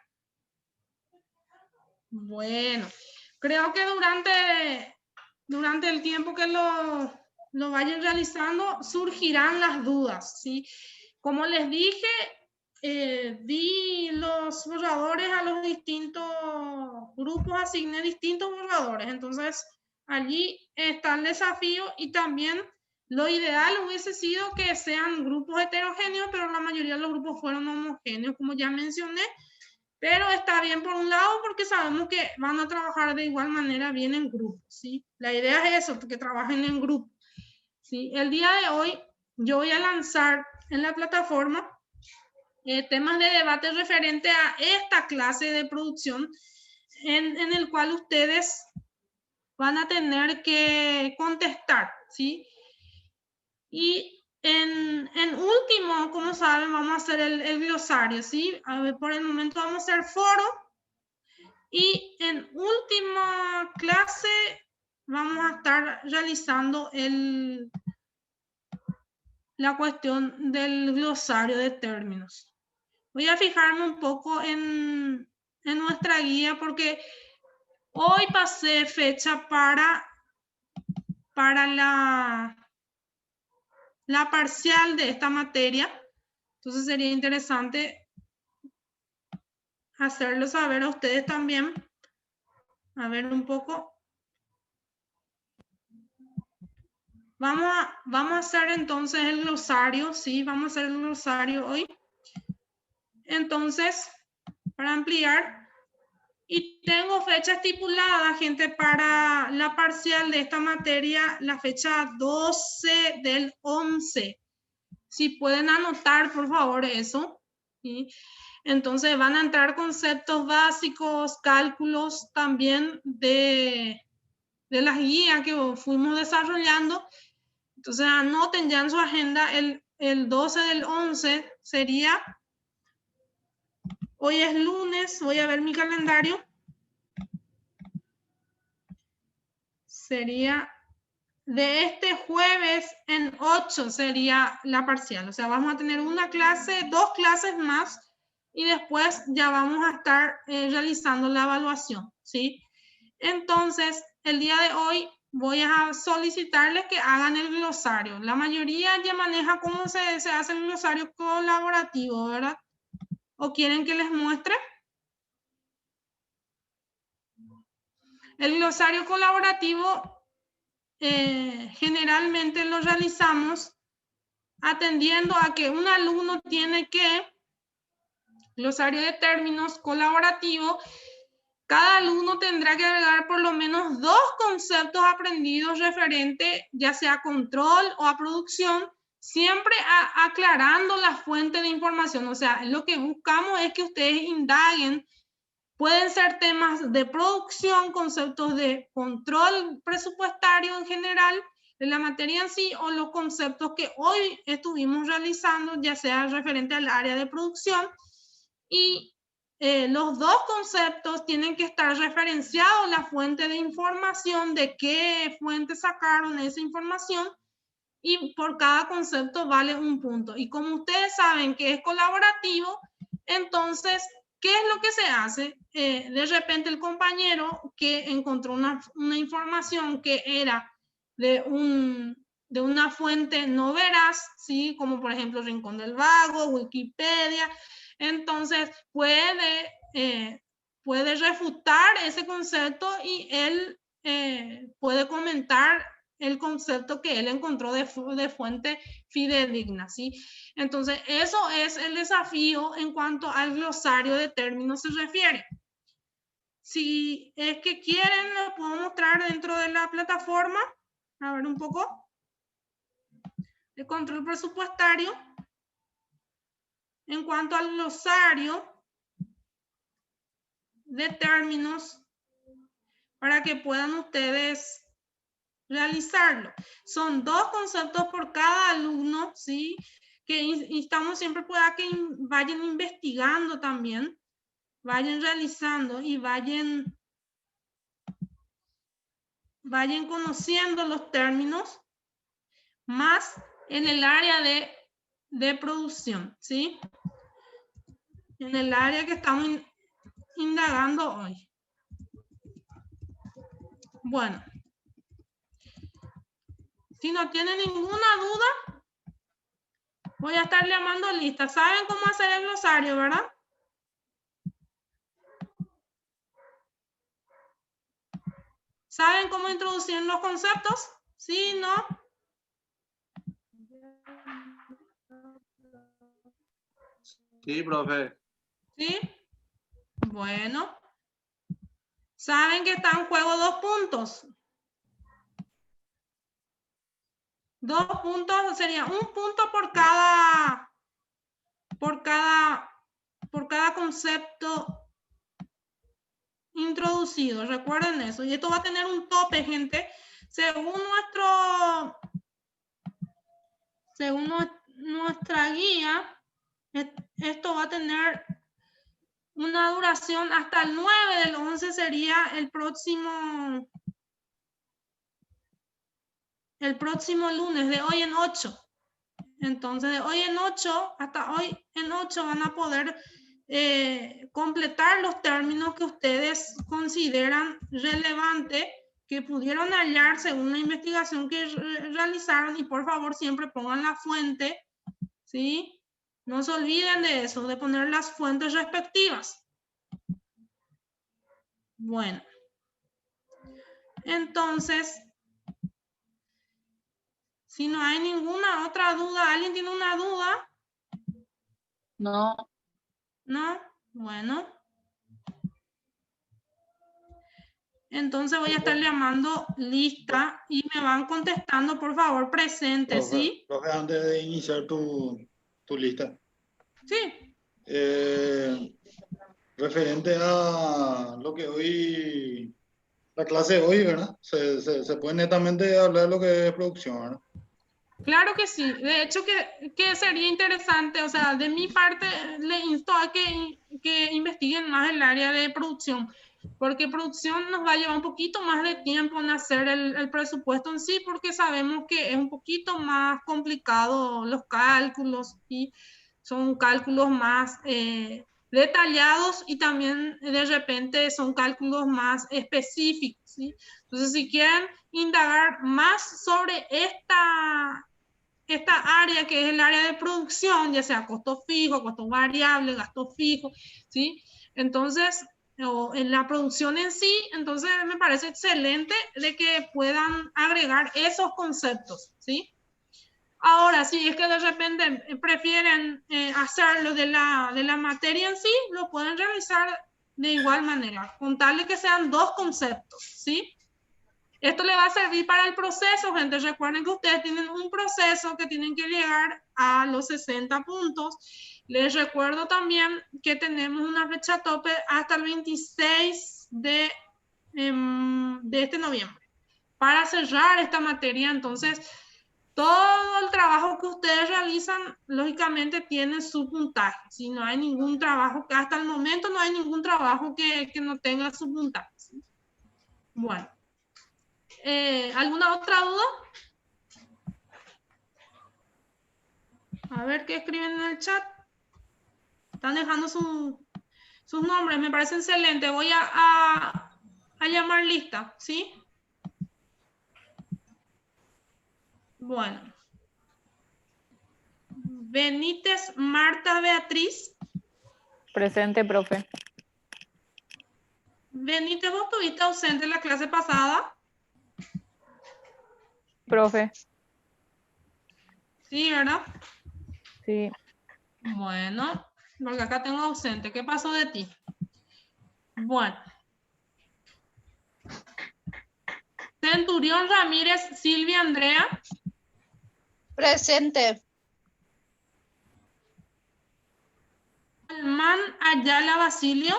Bueno, creo que durante el tiempo que lo vayan realizando surgirán las dudas, ¿sí? Como les dije, di los borradores a los distintos grupos, asigné distintos borradores. Entonces, allí está el desafío y también lo ideal hubiese sido que sean grupos heterogéneos, pero la mayoría de los grupos fueron homogéneos, como ya mencioné. Pero está bien por un lado porque sabemos que van a trabajar de igual manera bien en grupo, ¿sí? La idea es eso, que trabajen en grupo, ¿sí? El día de hoy yo voy a lanzar en la plataforma temas de debate referente a esta clase de producción en el cual ustedes van a tener que contestar, ¿sí? Y en último, como saben, vamos a hacer el glosario, ¿sí? A ver, por el momento vamos a hacer foro. Y en última clase vamos a estar realizando la cuestión del glosario de términos. Voy a fijarme un poco en nuestra guía porque hoy pasé fecha para la parcial de esta materia. Entonces sería interesante hacerlo saber a ustedes también. A ver un poco. Vamos a hacer entonces el glosario, ¿sí? Vamos a hacer el glosario hoy. Entonces, para ampliar, y tengo fecha estipulada, gente, para la parcial de esta materia, la fecha 12 del 11. Si pueden anotar, por favor, eso, ¿sí? Entonces, van a entrar conceptos básicos, cálculos también de las guías que fuimos desarrollando. Entonces anoten ya en su agenda el 12 del 11 sería, hoy es lunes, voy a ver mi calendario, sería de este jueves en 8 sería la parcial, o sea, vamos a tener una clase, 2 clases más y después ya vamos a estar realizando la evaluación, ¿sí? Entonces, el día de hoy voy a solicitarles que hagan el glosario. La mayoría ya maneja cómo se hace el glosario colaborativo, ¿verdad? ¿O quieren que les muestre? El glosario colaborativo generalmente lo realizamos atendiendo a que un alumno tiene que, glosario de términos colaborativo, cada alumno tendrá que agregar por lo menos 2 conceptos aprendidos referente ya sea a control o a producción, siempre aclarando la fuente de información. O sea, lo que buscamos es que ustedes indaguen. Pueden ser temas de producción, conceptos de control presupuestario en general, de la materia en sí, o los conceptos que hoy estuvimos realizando, ya sea referente al área de producción. Y los 2 conceptos tienen que estar referenciados la fuente de información, de qué fuente sacaron esa información, y por cada concepto vale 1 punto. Y como ustedes saben que es colaborativo, entonces, ¿qué es lo que se hace? De repente el compañero que encontró una información que era de una fuente no veraz, ¿sí? Como por ejemplo Rincón del Vago, Wikipedia, entonces puede refutar ese concepto y él puede comentar el concepto que él encontró de fuente fidedigna, ¿sí? Entonces, eso es el desafío en cuanto al glosario de términos se refiere. Si es que quieren, lo puedo mostrar dentro de la plataforma. A ver un poco. De control presupuestario. En cuanto al glosario de términos, para que puedan ustedes realizarlo. Son 2 conceptos por cada alumno, ¿sí? Que instamos siempre para que vayan investigando también, vayan realizando y vayan conociendo los términos más en el área de producción, ¿sí? En el área que estamos indagando hoy. Bueno. Si no tienen ninguna duda, voy a estar llamando lista. ¿Saben cómo hacer el glosario, verdad? ¿Saben cómo introducir los conceptos? ¿Sí? ¿No? Sí, profe. ¿Sí? Bueno. ¿Saben que está en juego 2 puntos? 2 puntos sería 1 punto por cada concepto introducido. Recuerden eso. Y esto va a tener un tope, gente. Según nuestra guía, esto va a tener una duración hasta el 9 del 11 sería el próximo lunes, de hoy en 8. Entonces, de hoy en 8, hasta hoy en 8 van a poder completar los términos que ustedes consideran relevantes, que pudieron hallar según la investigación que realizaron, y por favor siempre pongan la fuente, ¿sí? No se olviden de eso, de poner las fuentes respectivas. Bueno. Entonces, si no hay ninguna otra duda, ¿alguien tiene una duda? No. ¿No? Bueno. Entonces voy a estar llamando lista y me van contestando, por favor, presente, ¿sí? Profe, antes de iniciar tu lista. Sí. Referente a lo que hoy, la clase de hoy, ¿verdad? Se puede netamente hablar de lo que es producción, ¿verdad? Claro que sí. De hecho, que sería interesante, o sea, de mi parte, le insto a que investiguen más el área de producción, porque producción nos va a llevar un poquito más de tiempo en hacer el presupuesto en sí, porque sabemos que es un poquito más complicado los cálculos y son cálculos más detallados, y también de repente son cálculos más específicos, ¿sí? Entonces, si quieren indagar más sobre esta área que es el área de producción, ya sea costo fijo, costo variable, gasto fijo, ¿sí? Entonces, o en la producción en sí, entonces me parece excelente de que puedan agregar esos conceptos, ¿sí? Ahora, si es que de repente prefieren hacerlo de la materia en sí, lo pueden realizar de igual manera, con tal de que sean dos conceptos, ¿sí? Esto le va a servir para el proceso, gente. Recuerden que ustedes tienen un proceso que tienen que llegar a los 60 puntos. Les recuerdo también que tenemos una fecha tope hasta el 26 de este noviembre para cerrar esta materia. Entonces, todo el trabajo que ustedes realizan, lógicamente, tiene su puntaje. Si no hay ningún trabajo, hasta el momento no hay ningún trabajo que no tenga su puntaje, ¿sí? Bueno. ¿Alguna otra duda? A ver qué escriben en el chat. Están dejando sus nombres, me parece excelente. Voy a llamar lista, ¿sí? Bueno. Benítez Marta Beatriz. Presente, profe. Benítez, ¿vos estuviste ausente en la clase pasada? Profe. Sí, ¿verdad? Sí. Bueno, porque acá tengo ausente. ¿Qué pasó de ti? Bueno. Centurión Ramírez Silvia Andrea. Presente. Alman Ayala Basilio.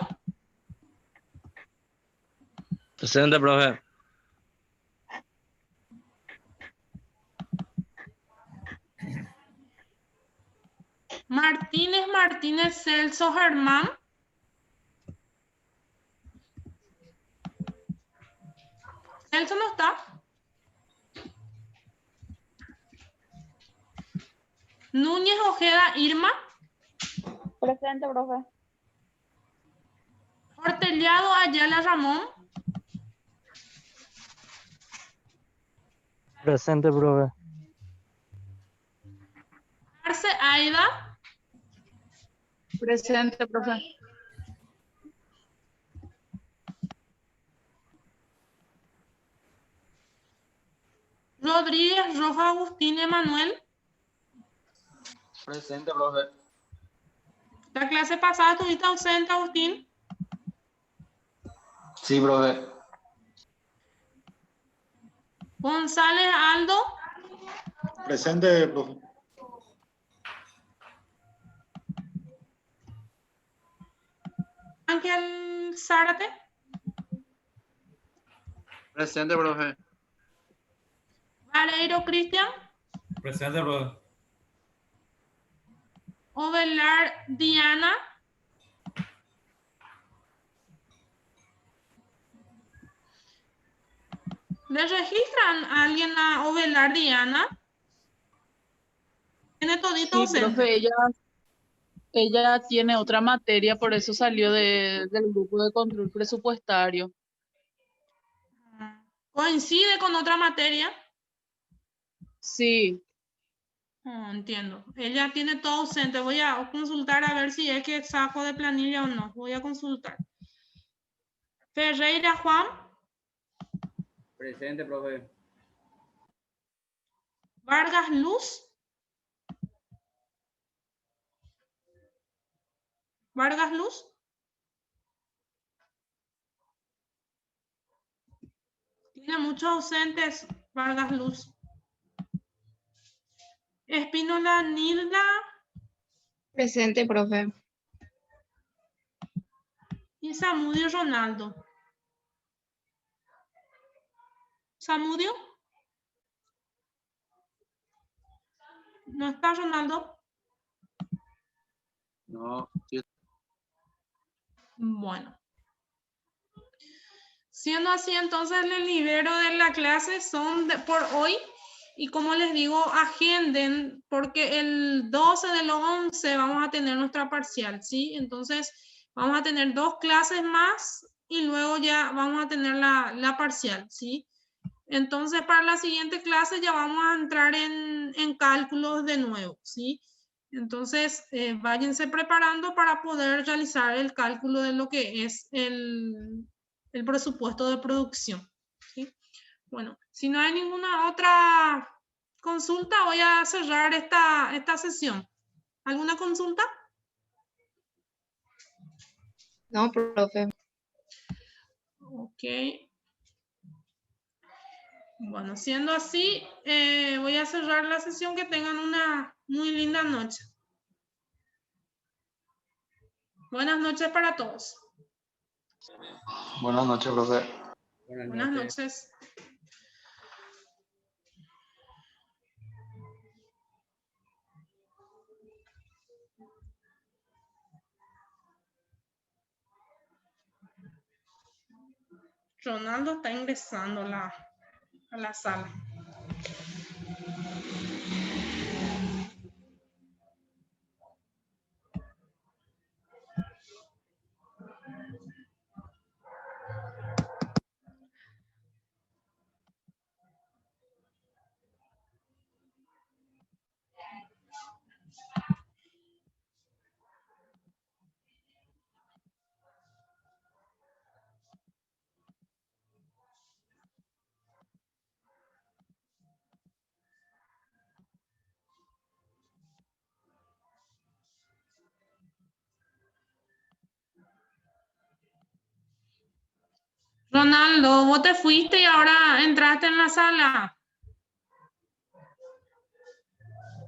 Presente, profe. Martínez Celso Germán. Celso no está. Núñez Ojeda Irma. Presente, profe. Hortellado Ayala Ramón. Presente, profe. Arce Aida. Presente, profe. Rodríguez Roja Agustín Emanuel. Presente, profe. La clase pasada estuviste ausente, Agustín. Sí, profe. González Aldo. Presente, profe. Ángel Zárate. Presente, profe. Vareiro Cristian. Presente, profe. Ovelar Diana. ¿Le registran a alguien a Ovelar Diana? Tiene todito Sí, ausente. profe, ella tiene otra materia, por eso salió del grupo de control presupuestario. ¿Coincide con otra materia? Sí. Entiendo. Ella tiene todo ausente. Voy a consultar a ver si es que saco de planilla o no. Voy a consultar. Ferreira Juan. Presente, profe. Vargas Luz. Vargas Luz. Tiene muchos ausentes, Vargas Luz. Espínola Nilda. Presente, profe. Y Samudio Ronaldo. ¿Samudio? ¿No está Ronaldo? No, sí. Bueno. Siendo así, entonces les libero de la clase, por hoy. Y como les digo, agenden, porque el 12 del 11 vamos a tener nuestra parcial, ¿sí? Entonces, vamos a tener 2 clases más y luego ya vamos a tener la parcial, ¿sí? Entonces, para la siguiente clase ya vamos a entrar en cálculos de nuevo, ¿sí? Entonces, váyanse preparando para poder realizar el cálculo de lo que es el presupuesto de producción. ¿Sí? Bueno, si no hay ninguna otra consulta, voy a cerrar esta sesión. ¿Alguna consulta? No, profe. Ok. Bueno, siendo así, voy a cerrar la sesión. Que tengan una muy linda noche. Buenas noches para todos. Buenas noches, profe. Buenas noches. Ronaldo está ingresando a la sala. Ronaldo, vos te fuiste y ahora entraste en la sala.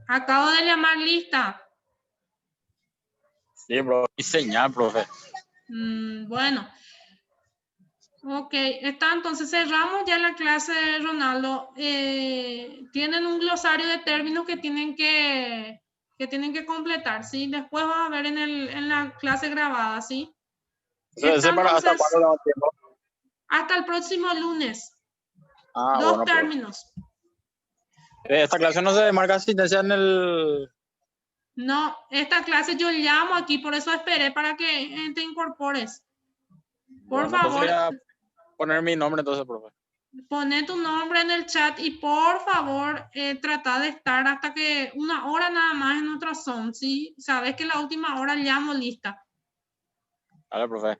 Acabo de llamar lista. Sí, bro. Y señal, profe. Bueno. Ok, entonces cerramos ya la clase, Ronaldo. Tienen un glosario de términos que tienen que completar, ¿sí? Después vas a ver en la clase grabada, ¿sí? ¿Hasta cuándo le va tiempo? Hasta el próximo lunes. Ah, 2 bueno, términos. Esta clase no se marca asistencia en el... No, esta clase yo llamo aquí, por eso esperé para que te incorpores. Por Bueno, entonces favor, voy a poner mi nombre entonces, profe. Poné tu nombre en el chat y por favor trata de estar hasta que 1 hora nada más en nuestra Zoom, ¿sí? Sabes que la última hora llamo lista. Vale, profe.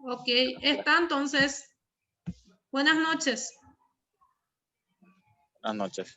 Ok, está entonces. Buenas noches. Buenas noches.